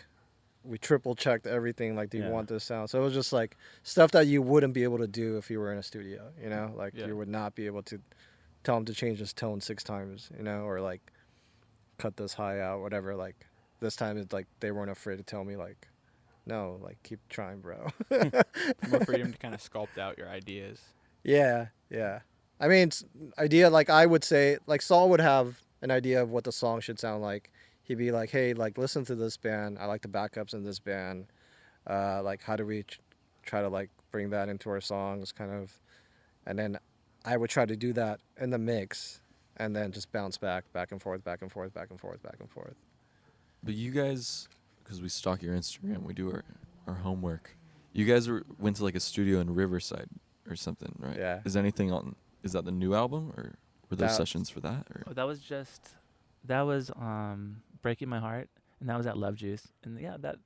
Speaker 3: we triple-checked everything, like, do you
Speaker 2: Yeah.
Speaker 3: want this sound? So it was just, like, stuff that you wouldn't be able to do if you were in a studio, you know? Like,
Speaker 6: Yeah.
Speaker 3: you would not be able to tell him to change his tone 6 times, you know? Or, like, cut this high out, whatever. Like, this time, it's like, they weren't afraid to tell me, like, no, like, keep trying, bro.
Speaker 6: More freedom to kind of sculpt out your ideas.
Speaker 3: Yeah, yeah. I mean, idea, like, I would say, like, Saul would have an idea of what the song should sound like. He'd be like, hey, like, listen to this band. I like the backups in this band. Like, how do we try to, like, bring that into our songs, kind of. And then I would try to do that in the mix and then just bounce back and forth, back and forth, back and forth, back and forth.
Speaker 5: But you guys, because we stalk your Instagram, we do our homework. You guys went to like a studio in Riverside or something, right?
Speaker 3: Yeah.
Speaker 5: Is anything on? Is that the new album, or were those
Speaker 3: That-
Speaker 5: sessions for that? Or?
Speaker 4: Oh, that was Breaking My Heart, and that was at Love Juice, and yeah, that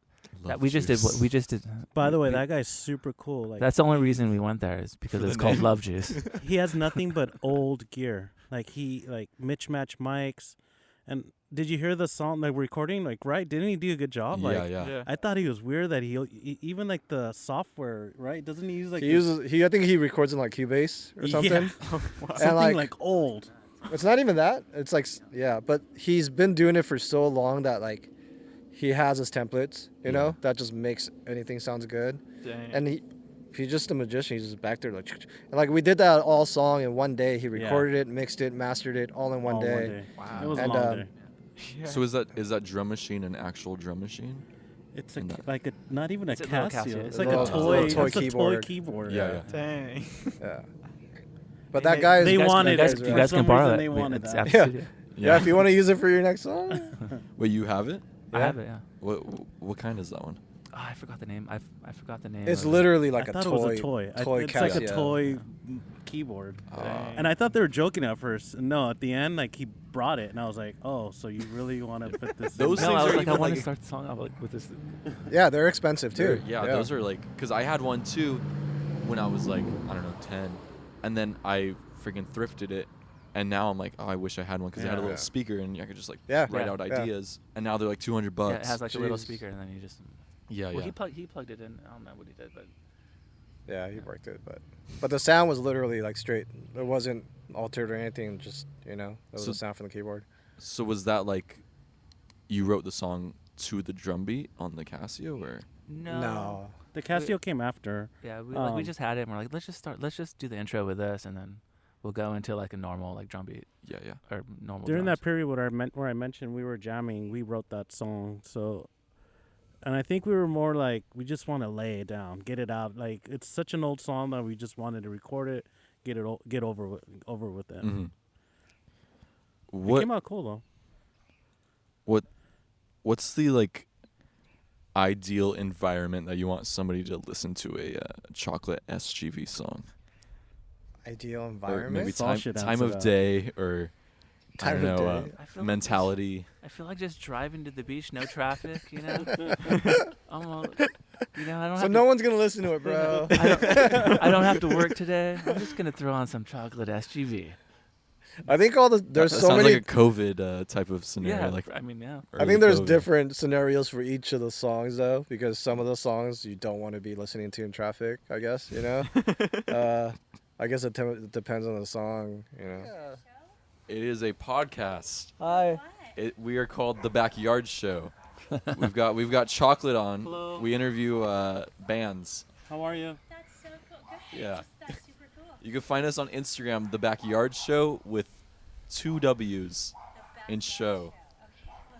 Speaker 5: Love
Speaker 4: we just did what
Speaker 5: Juice.
Speaker 4: we just did.
Speaker 2: By the way,
Speaker 4: we-
Speaker 2: that guy's super cool. Like,
Speaker 4: That's the only reason we went there is because
Speaker 5: For
Speaker 4: it's
Speaker 5: the
Speaker 4: called
Speaker 5: name.
Speaker 4: Love Juice.
Speaker 2: he has nothing but old gear. Like, he, like, mismatched mics. And did you hear the song, like, recording? Like, right? Didn't he do a good job?
Speaker 5: Yeah,
Speaker 2: Like,
Speaker 5: yeah.
Speaker 2: I thought he was weird that he even, like, the software, right? Doesn't he use, like,
Speaker 3: He
Speaker 2: this-
Speaker 3: uses, I think he records in, like, Cubase or something.
Speaker 2: Yeah.
Speaker 3: And,
Speaker 2: something,
Speaker 3: like,
Speaker 2: old.
Speaker 3: It's not even that. It's like, yeah, but he's been doing it for so long that, like, he has his templates, you know, that just makes anything sounds good.
Speaker 6: Dang.
Speaker 3: And he's just a magician. He's just back there like, and like we did that all song in one day. He recorded it, mixed it, mastered it all in one
Speaker 2: All
Speaker 3: day.
Speaker 6: Wow.
Speaker 2: It was
Speaker 3: And,
Speaker 2: a long day.
Speaker 6: Yeah.
Speaker 5: So is that drum machine an actual drum machine?
Speaker 2: It's
Speaker 5: and
Speaker 2: a,
Speaker 5: that-
Speaker 2: like a, not even a
Speaker 4: It's a little
Speaker 2: Casio.
Speaker 4: Casio.
Speaker 2: It's
Speaker 4: A
Speaker 2: like
Speaker 3: little-
Speaker 2: a
Speaker 3: it's a
Speaker 2: toy.
Speaker 3: little
Speaker 2: It's
Speaker 3: toy
Speaker 2: a toy
Speaker 3: keyboard.
Speaker 2: keyboard.
Speaker 5: Yeah.
Speaker 6: Dang.
Speaker 3: Yeah. But
Speaker 4: Hey,
Speaker 3: that guy is.
Speaker 2: They
Speaker 4: you guys,
Speaker 2: wanted
Speaker 4: you guys,
Speaker 2: it.
Speaker 4: you
Speaker 2: For
Speaker 4: guys
Speaker 2: some
Speaker 4: can borrow
Speaker 2: reason
Speaker 4: it.
Speaker 2: they wanted
Speaker 4: It's
Speaker 2: that.
Speaker 4: at the
Speaker 3: Yeah.
Speaker 4: studio.
Speaker 3: yeah, if you want to use it for your next song.
Speaker 5: Wait, you have it?
Speaker 4: I
Speaker 3: Yeah.
Speaker 4: have it. Yeah.
Speaker 5: What kind is that one?
Speaker 4: Oh, I forgot the name. I forgot the name.
Speaker 3: It's
Speaker 4: of it.
Speaker 3: literally like
Speaker 2: I
Speaker 3: a
Speaker 2: thought
Speaker 3: toy.
Speaker 2: it was a toy. It's like a
Speaker 3: Casio.
Speaker 2: toy keyboard. And I thought they were joking at first. No, at the end, like, he brought it, and I was like, oh, so you really want to put this
Speaker 5: Those
Speaker 2: in?
Speaker 4: No,
Speaker 5: things
Speaker 4: I was
Speaker 5: are
Speaker 4: like, I
Speaker 5: even
Speaker 4: want to
Speaker 5: like-
Speaker 4: start the song off like with this.
Speaker 3: Yeah, they're expensive too.
Speaker 5: Yeah, those are like, because I had one too when I was like, I don't know, 10. And then I freaking thrifted it. And now I'm like, oh, I wish I had one because it had a
Speaker 2: Yeah.
Speaker 5: little speaker and I could just like
Speaker 3: Yeah.
Speaker 5: write
Speaker 4: Yeah.
Speaker 5: out
Speaker 3: Yeah.
Speaker 5: ideas. And now they're like $200.
Speaker 4: Yeah, it has like a little
Speaker 3: Jeez.
Speaker 4: speaker, and then you just.
Speaker 5: Yeah,
Speaker 4: Well,
Speaker 5: yeah.
Speaker 4: he plugged it in. I don't know what he did, but
Speaker 3: Yeah, he worked it, but the sound was literally like straight. It wasn't altered or anything. Just that was
Speaker 5: So-
Speaker 3: the sound from the keyboard.
Speaker 5: So was that like, you wrote the song to the drum beat on the Casio, or?
Speaker 3: No.
Speaker 2: The Casio came after.
Speaker 4: Yeah, we
Speaker 2: Um,
Speaker 4: just had it, and we're like, let's just do the intro with this, and then we'll go into like a normal like drum beat
Speaker 5: Yeah, yeah.
Speaker 4: or normal.
Speaker 2: During
Speaker 4: drums.
Speaker 2: that period where I mentioned we were jamming, we wrote that song. So, and I think we were more like, we just want to lay it down, get it out. Like, it's such an old song that we just wanted to record it, get over with it.
Speaker 5: Mm-hmm.
Speaker 2: It
Speaker 5: What
Speaker 2: came out cool though.
Speaker 5: What's the like ideal environment that you want somebody to listen to a Chocolate SGV song?
Speaker 3: Ideal
Speaker 5: Or
Speaker 3: environment.
Speaker 5: maybe
Speaker 2: Saul
Speaker 5: time
Speaker 2: should
Speaker 5: time
Speaker 2: answer
Speaker 5: of
Speaker 2: that.
Speaker 5: day, or I
Speaker 3: Time
Speaker 5: don't
Speaker 3: of
Speaker 5: know,
Speaker 3: day.
Speaker 4: I feel
Speaker 5: mentality.
Speaker 4: I feel like just driving to the beach, no traffic. You know, I'm all, I don't.
Speaker 3: So
Speaker 4: have
Speaker 3: no
Speaker 4: to,
Speaker 3: one's gonna listen to it, bro.
Speaker 4: I don't have to work today. I'm just gonna throw on some Chocolate SGV.
Speaker 3: I think there's
Speaker 5: That
Speaker 3: so
Speaker 5: sounds
Speaker 3: many.
Speaker 5: like a COVID type of scenario.
Speaker 4: Yeah,
Speaker 5: Like
Speaker 4: I mean, yeah.
Speaker 3: I
Speaker 5: early
Speaker 3: think there's
Speaker 5: COVID.
Speaker 3: different scenarios for each of the songs though, because some of the songs you don't want to be listening to in traffic. I guess I guess it depends on the song.
Speaker 5: It is a podcast.
Speaker 3: Hi.
Speaker 5: We are called The Backyard Show. We've got Chocolate on.
Speaker 2: Hello.
Speaker 5: We interview bands.
Speaker 2: How are you?
Speaker 8: That's so cool. Good.
Speaker 5: Yeah.
Speaker 8: That's super cool.
Speaker 5: You can find us on Instagram, The Backyard Show with 2 W's in show.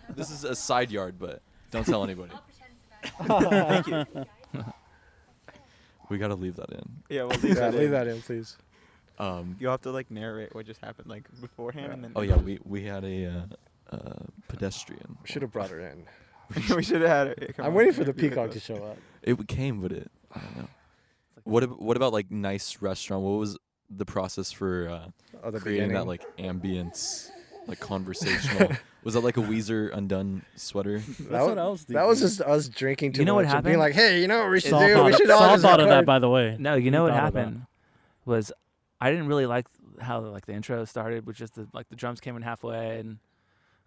Speaker 8: Okay.
Speaker 5: This is a side yard, but don't tell anybody.
Speaker 8: I'll pretend it's about
Speaker 6: Thank you.
Speaker 5: We gotta leave that in.
Speaker 6: Yeah, we'll leave
Speaker 3: Yeah,
Speaker 6: that
Speaker 3: leave
Speaker 6: in.
Speaker 3: that in, please.
Speaker 6: You'll have to like narrate what just happened like beforehand, and then.
Speaker 5: Oh yeah, we had a pedestrian.
Speaker 3: Should have brought her in.
Speaker 6: we should have had it. Come
Speaker 3: I'm
Speaker 6: on.
Speaker 3: waiting for the
Speaker 6: You could
Speaker 3: peacock
Speaker 6: go.
Speaker 3: to show up.
Speaker 5: It came, but I don't know. What about like nice restaurant? What was the process for
Speaker 3: Oh, the
Speaker 5: creating that
Speaker 3: beginning.
Speaker 5: like ambience, like conversational? Was that like a Weezer Undone sweater?
Speaker 2: That's what I was thinking.
Speaker 3: That was just us drinking too
Speaker 4: You know what
Speaker 3: much and being
Speaker 4: happened?
Speaker 3: like, hey, you know what we should
Speaker 2: Saul
Speaker 3: do? We
Speaker 2: thought,
Speaker 3: should
Speaker 2: Saul
Speaker 3: all just
Speaker 2: thought of that,
Speaker 3: record.
Speaker 2: by the way.
Speaker 4: No, you know
Speaker 2: He
Speaker 4: what
Speaker 2: thought of that.
Speaker 4: happened was I didn't really like how like the intro started, which just the drums came in halfway, and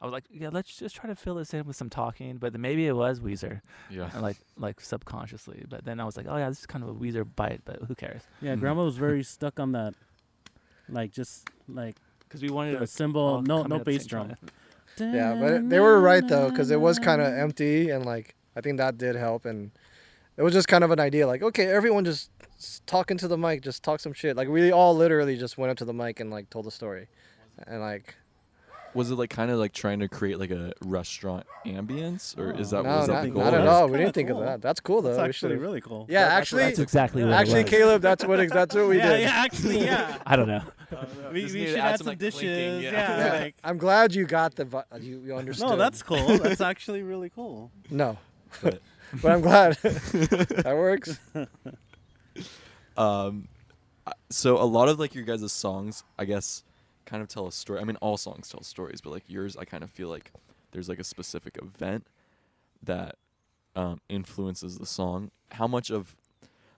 Speaker 4: I was like, yeah, let's just try to fill this in with some talking. But then maybe it was Weezer,
Speaker 5: Yeah.
Speaker 4: and like subconsciously. But then I was like, oh yeah, this is kind of a Weezer bite, but who cares?
Speaker 2: Yeah,
Speaker 5: Mhm.
Speaker 2: Grandma was very stuck on that, like just like
Speaker 4: Because we wanted
Speaker 2: the
Speaker 4: to
Speaker 2: symbol, no bass drum.
Speaker 3: Yeah, but they were right though, because it was kind of empty, and like I think that did help, and it was just kind of an idea, like okay, everyone just talk into the mic, just talk some shit. Like we all literally just went up to the mic and like told a story, and like
Speaker 5: Was it like kind of like trying to create like a restaurant ambience, or is that
Speaker 3: no,
Speaker 5: was that
Speaker 3: not,
Speaker 5: the goal?
Speaker 3: not at
Speaker 5: or-
Speaker 3: all. We
Speaker 2: Kinda
Speaker 3: didn't think
Speaker 2: cool.
Speaker 3: of that. That's cool though.
Speaker 2: That's
Speaker 3: We
Speaker 2: actually
Speaker 3: should've-
Speaker 2: really cool.
Speaker 3: Yeah, actually,
Speaker 4: That's exactly what it
Speaker 3: actually,
Speaker 4: was.
Speaker 3: Caleb, that's what we
Speaker 2: yeah,
Speaker 3: did.
Speaker 2: yeah, actually, yeah.
Speaker 4: I don't know.
Speaker 2: We
Speaker 5: Just
Speaker 2: we
Speaker 5: need to
Speaker 2: should
Speaker 5: add
Speaker 2: add
Speaker 5: some,
Speaker 2: some
Speaker 5: like,
Speaker 2: dishes.
Speaker 5: clinking,
Speaker 2: Yeah.
Speaker 5: yeah.
Speaker 3: Yeah.
Speaker 2: like-
Speaker 3: I'm glad you got the you understood.
Speaker 2: no, that's cool. That's actually really cool.
Speaker 3: no,
Speaker 5: But,
Speaker 3: but I'm glad that works.
Speaker 5: so a lot of like your guys' songs, I guess, kind of tell a story. I mean, all songs tell stories, but like yours, I kind of feel like there's like a specific event that influences the song. How much of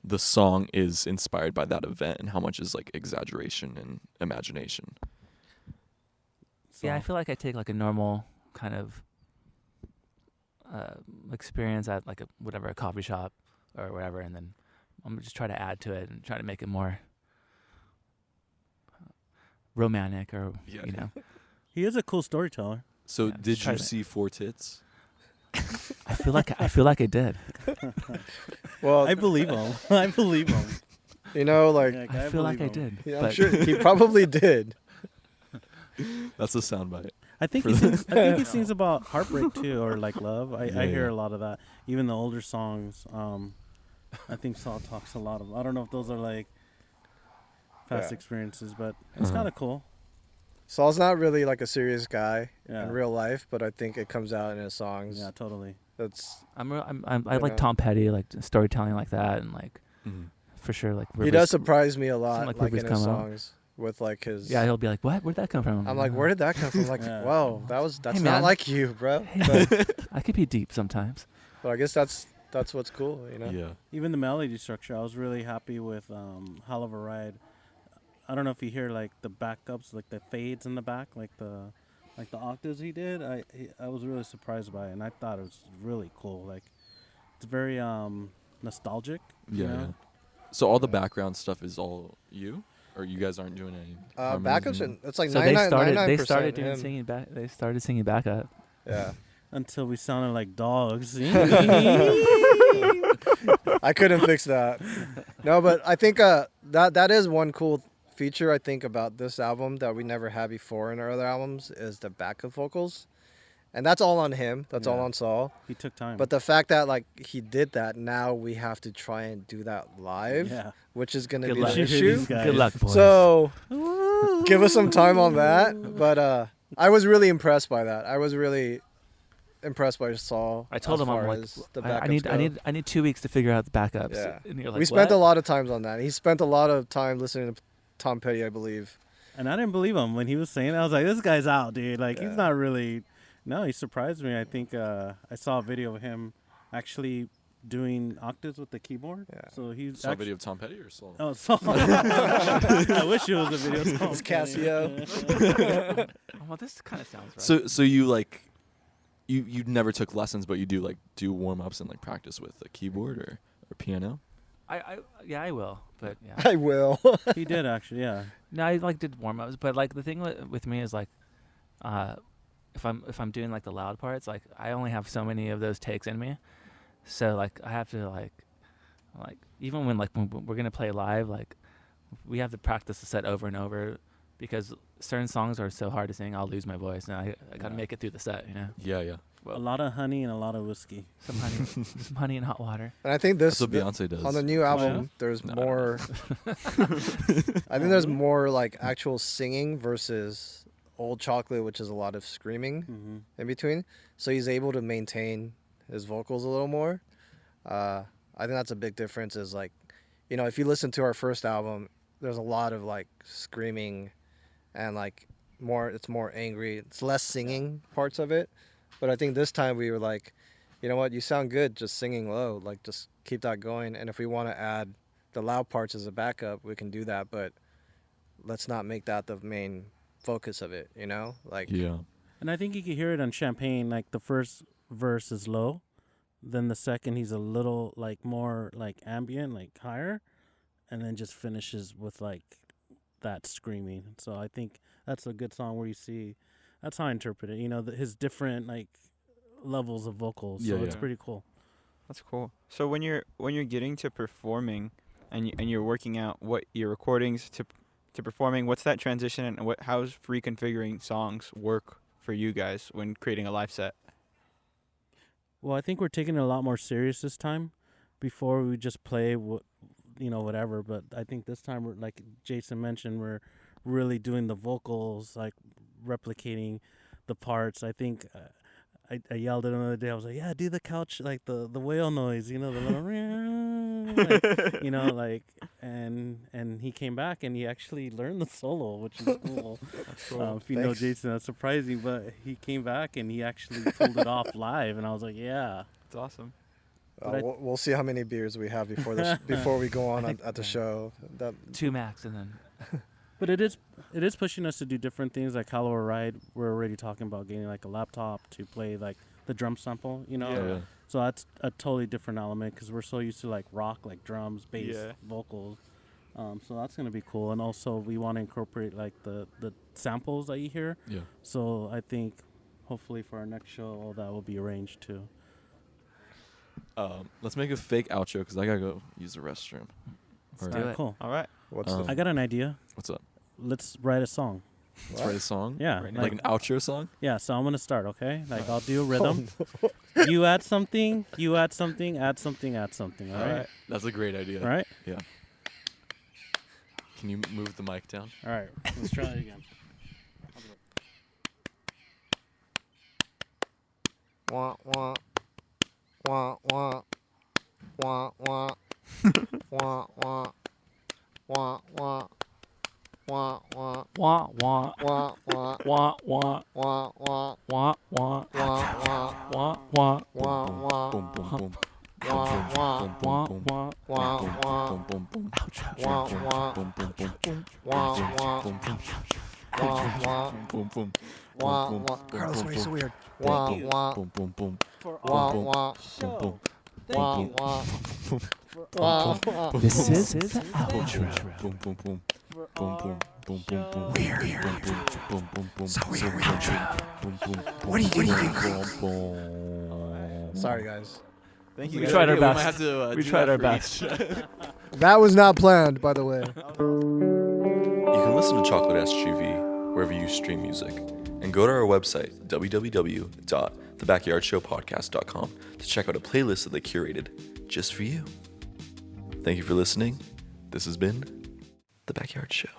Speaker 5: the song is inspired by that event, and how much is like exaggeration and imagination?
Speaker 4: Yeah, I
Speaker 2: So,
Speaker 4: feel like I take like a normal kind of experience at like a coffee shop or whatever, and then I'm gonna just try to add to it and try to make it more romantic, or
Speaker 5: Yeah.
Speaker 4: you know.
Speaker 2: he is a cool storyteller.
Speaker 5: So
Speaker 4: Yeah,
Speaker 5: did
Speaker 4: try
Speaker 5: you
Speaker 4: to-
Speaker 5: see Four Tits?
Speaker 4: I feel like I did.
Speaker 3: Well,
Speaker 2: I believe him. I believe him.
Speaker 3: you know, like
Speaker 2: Like,
Speaker 4: I feel like I
Speaker 2: believe him.
Speaker 4: did.
Speaker 3: yeah, I'm
Speaker 4: but
Speaker 3: sure he probably did.
Speaker 5: That's a soundbite.
Speaker 2: I think
Speaker 5: For
Speaker 2: he
Speaker 5: the-
Speaker 2: sings. I think he sings about heartbreak too, or like love. I
Speaker 5: Yeah,
Speaker 2: hear
Speaker 5: yeah.
Speaker 2: a lot of that. Even the older songs. I think Saul talks a lot of. I don't know if those are like past
Speaker 3: Yeah.
Speaker 2: experiences, but it's
Speaker 5: Uh-huh.
Speaker 2: kind of cool.
Speaker 3: Saul's not really like a serious guy
Speaker 2: Yeah.
Speaker 3: in real life, but I think it comes out in his songs.
Speaker 2: Yeah, totally.
Speaker 3: That's
Speaker 4: I
Speaker 3: You
Speaker 4: like
Speaker 3: know.
Speaker 4: Tom Petty, like storytelling like that, and like
Speaker 5: Mhm.
Speaker 4: for sure like
Speaker 3: he
Speaker 4: Rivers,
Speaker 3: does surprise me a lot,
Speaker 4: like
Speaker 3: like
Speaker 4: Rivers
Speaker 3: in his
Speaker 4: come out.
Speaker 3: songs with like his.
Speaker 4: Yeah, he'll be like, "What? Where'd that come from?"
Speaker 3: I'm like, where did that come from? Like,
Speaker 2: Yeah.
Speaker 3: whoa, that's
Speaker 4: Hey,
Speaker 3: not
Speaker 4: man.
Speaker 3: like you, bro.
Speaker 4: Hey,
Speaker 3: But,
Speaker 4: man, I could be deep sometimes.
Speaker 3: but I guess that's what's cool, you know.
Speaker 5: Yeah.
Speaker 2: Even the melody structure, I was really happy with Hell of a Ride. I don't know if you hear like the backups, like the fades in the back, like the octaves he did. I was really surprised by it, and I thought it was really cool. Like it's very nostalgic. you
Speaker 5: Yeah,
Speaker 2: know?
Speaker 5: yeah. So all the background stuff is all you, or you guys aren't doing any? harmonies
Speaker 3: Backups
Speaker 5: and-
Speaker 3: and it's like
Speaker 4: So they
Speaker 3: 99%
Speaker 4: started doing
Speaker 3: him.
Speaker 4: singing back. They started singing backup.
Speaker 3: Yeah,
Speaker 2: Until we sounded like dogs.
Speaker 3: I couldn't fix that. No, but I think that is one cool feature I think about this album that we never had before in our other albums is the backup vocals, and that's all on him. That's all
Speaker 2: Yeah.
Speaker 3: on Saul.
Speaker 2: He took time.
Speaker 3: But the fact that like he did that, now we have to try and do that live,
Speaker 2: yeah.
Speaker 3: which is gonna
Speaker 4: Good
Speaker 3: be
Speaker 4: luck.
Speaker 3: the
Speaker 2: You should hear
Speaker 3: issue.
Speaker 2: these guys.
Speaker 4: Good luck, boys.
Speaker 3: So give us some time on that. But I was really impressed by that. I was really impressed by Saul.
Speaker 4: I told
Speaker 3: as
Speaker 4: him I'm
Speaker 3: far
Speaker 4: like,
Speaker 3: as the
Speaker 4: I
Speaker 3: backups
Speaker 4: need
Speaker 3: go.
Speaker 4: I need 2 weeks to figure out the backups.
Speaker 3: Yeah.
Speaker 4: And you're like,
Speaker 3: We spent
Speaker 4: what?
Speaker 3: a lot of times on that. He spent a lot of time listening to Tom Petty, I believe.
Speaker 2: And I didn't believe him when he was saying it. I was like, this guy's out, dude. Like,
Speaker 3: Yeah.
Speaker 2: he's not really. No, he surprised me. I think I saw a video of him actually doing octaves with the keyboard.
Speaker 3: Yeah.
Speaker 2: So he's
Speaker 5: Saw a video of Tom Petty or Saul?
Speaker 2: Oh, so I wish it was a video. of Tom
Speaker 3: It's
Speaker 2: Petty.
Speaker 3: Casio.
Speaker 4: Well, this kind of sounds right.
Speaker 5: So you like, you never took lessons, but you do warm ups and like practice with a keyboard or piano.
Speaker 4: yeah, I will, but yeah.
Speaker 3: I will.
Speaker 2: He did actually, yeah.
Speaker 4: No, I like did warm ups, but like the thing with me is like, if I'm doing like the loud parts, like I only have so many of those takes in me. So like I have to like even when we're gonna play live, like we have to practice the set over and over because certain songs are so hard to sing. I'll lose my voice, and I gotta make it through the set. You know,
Speaker 5: Yeah.
Speaker 2: A lot of honey and a lot of whiskey.
Speaker 4: some honey and hot water.
Speaker 3: And I think this
Speaker 5: That's what Beyonce does.
Speaker 3: on the new album, there's
Speaker 5: No.
Speaker 3: more. I think there's more like actual singing versus old Chocolate, which is a lot of screaming
Speaker 2: Mm-hmm.
Speaker 3: in between. So he's able to maintain his vocals a little more. I think that's a big difference. Is like, you know, if you listen to our first album, there's a lot of like screaming, and like more. It's more angry. It's less singing parts of it. But I think this time we were like, you know what, you sound good just singing low. Like just keep that going. And if we want to add the loud parts as a backup, we can do that. But let's not make that the main focus of it. You know, like
Speaker 5: Yeah.
Speaker 2: And I think you can hear it on Champagne. Like the first verse is low, then the second he's a little like more like ambient, like higher, and then just finishes with like that screaming. So I think that's a good song where you see. That's how I interpret it. You know, his different like levels of vocals. So
Speaker 5: Yeah,
Speaker 2: it's
Speaker 5: yeah.
Speaker 2: pretty cool.
Speaker 6: That's cool. So when you're getting to performing, and you're working out what your recordings to performing, what's that transition, and how's reconfiguring songs work for you guys when creating a live set?
Speaker 2: Well, I think we're taking it a lot more serious this time. Before we just play whatever. But I think this time we're, like Jason mentioned, we're really doing the vocals, like replicating the parts. I think I yelled at him the other day. I was like, yeah, do the couch, like the whale noise, the little like, and he came back and he actually learned the solo, which is cool.
Speaker 6: That's cool.
Speaker 2: If you know
Speaker 3: Thanks.
Speaker 2: Jason, that's surprising, but he came back and he actually pulled it off live, and I was like, yeah.
Speaker 6: It's awesome.
Speaker 2: But I-
Speaker 3: we'll see how many beers we have before before we go on at the show. That
Speaker 4: 2 max, and then
Speaker 2: But it is pushing us to do different things. Like Hollow Ride, we're already talking about getting like a laptop to play like the drum sample,
Speaker 5: Yeah.
Speaker 2: So that's a totally different element because we're so used to like rock, like drums, bass,
Speaker 6: Yeah.
Speaker 2: vocals. So that's gonna be cool. And also we want to incorporate like the samples that you hear.
Speaker 5: Yeah.
Speaker 2: So I think hopefully for our next show, all that will be arranged too.
Speaker 5: Let's make a fake outro because I gotta go use the restroom.
Speaker 4: let's do
Speaker 2: Alright,
Speaker 4: it.
Speaker 2: cool.
Speaker 6: All right.
Speaker 3: what's
Speaker 5: Um,
Speaker 2: I got an idea.
Speaker 5: What's up?
Speaker 2: Let's write a song.
Speaker 5: Let's write a song.
Speaker 2: Yeah,
Speaker 6: Right
Speaker 5: Like an outro song.
Speaker 2: Yeah, so I'm gonna start, okay? Like I'll do a rhythm. You add something, add something, add something, all right?
Speaker 5: That's a great idea.
Speaker 2: All right?
Speaker 5: Yeah. Can you move the mic down?
Speaker 2: All right. Let's try it again.
Speaker 3: wah wah wah wah wah wah wah wah wah wah wah wah
Speaker 4: Wah wah
Speaker 3: wah wah
Speaker 4: wah wah
Speaker 3: wah wah
Speaker 4: wah wah
Speaker 3: wah
Speaker 4: wah wah
Speaker 3: wah wah
Speaker 5: Boom boom boom.
Speaker 3: wah wah
Speaker 5: Boom
Speaker 4: wah
Speaker 5: boom boom.
Speaker 4: wah.
Speaker 3: wah wah
Speaker 5: Boom boom boom.
Speaker 3: wah wah
Speaker 5: Boom boom boom.
Speaker 3: wah wah
Speaker 5: Boom boom.
Speaker 3: wah wah
Speaker 5: Boom boom.
Speaker 3: wah
Speaker 5: Boom,
Speaker 3: wah.
Speaker 5: boom,
Speaker 3: Carlos,
Speaker 5: boom,
Speaker 3: why are you so
Speaker 5: boom.
Speaker 3: weird? Wah
Speaker 5: Boom,
Speaker 3: wah
Speaker 5: boom boom boom.
Speaker 3: wah
Speaker 5: boom,
Speaker 3: wah
Speaker 5: Boom boom.
Speaker 3: wah
Speaker 5: boom,
Speaker 3: wah wah wah.
Speaker 4: This is the
Speaker 5: Boom
Speaker 4: outro.
Speaker 5: boom boom boom. Boom boom boom boom boom. Weird. Boom boom boom. So weird. Boom boom. What do you think? Boom.
Speaker 3: Sorry, guys.
Speaker 6: Thank you.
Speaker 4: We
Speaker 6: guys.
Speaker 4: tried our
Speaker 5: We might
Speaker 4: best.
Speaker 5: have to,
Speaker 4: We
Speaker 5: do
Speaker 4: tried
Speaker 5: that
Speaker 4: our
Speaker 5: for
Speaker 4: best.
Speaker 5: each.
Speaker 3: That was not planned, by the way.
Speaker 1: You can listen to Chocolate SGV wherever you stream music, and go to our website, www.thebackyardshowpodcast.com, to check out a playlist that they curated just for you. Thank you for listening. This has been The Backyard Show.